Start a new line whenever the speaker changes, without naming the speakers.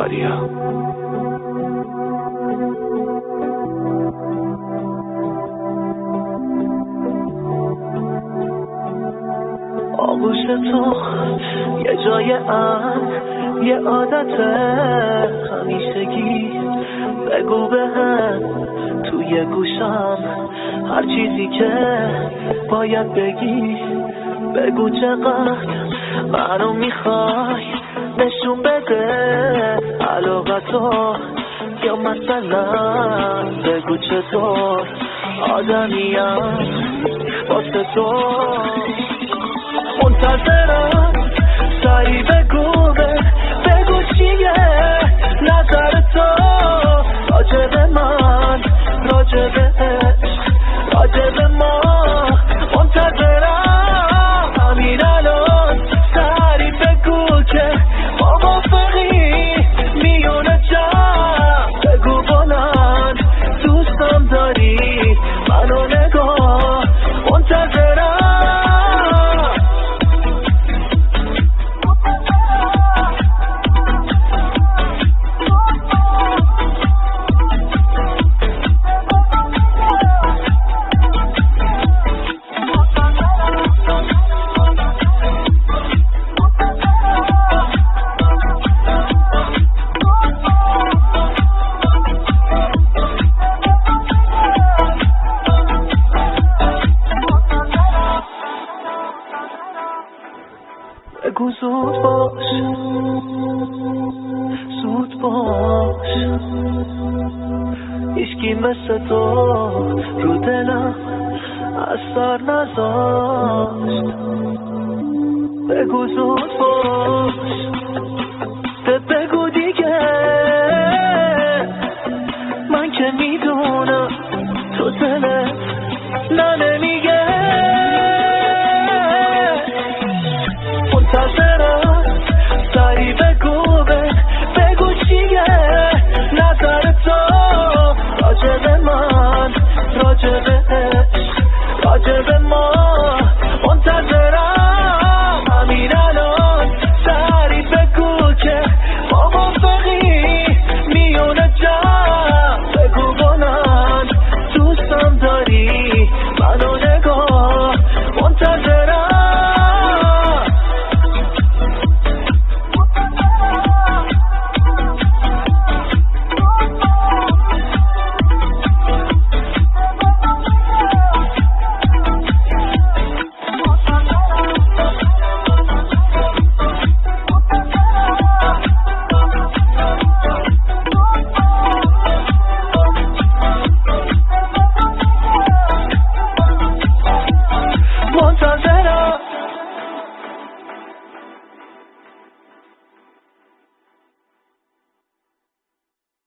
آریا. آغوش تو یه جای یه عادت همیشگی، بگو به هم توی گوشم هر چیزی که باید بگی، بگو چقدر منو میخوای، نشون بده علاقتو، یا مثلا بگو چطور آدمیم واسه تو. منتظرم سری بگو چیه نظر تو راجب من، راجب ما. منتظرم همین الان سری بگو که موافقی میون جمع، بگو بلند دوستم داری منو نگاه. منتظرم بگو زود باش هیچکی مثل تو رو دلم اثر نذاشت. بگو زود باش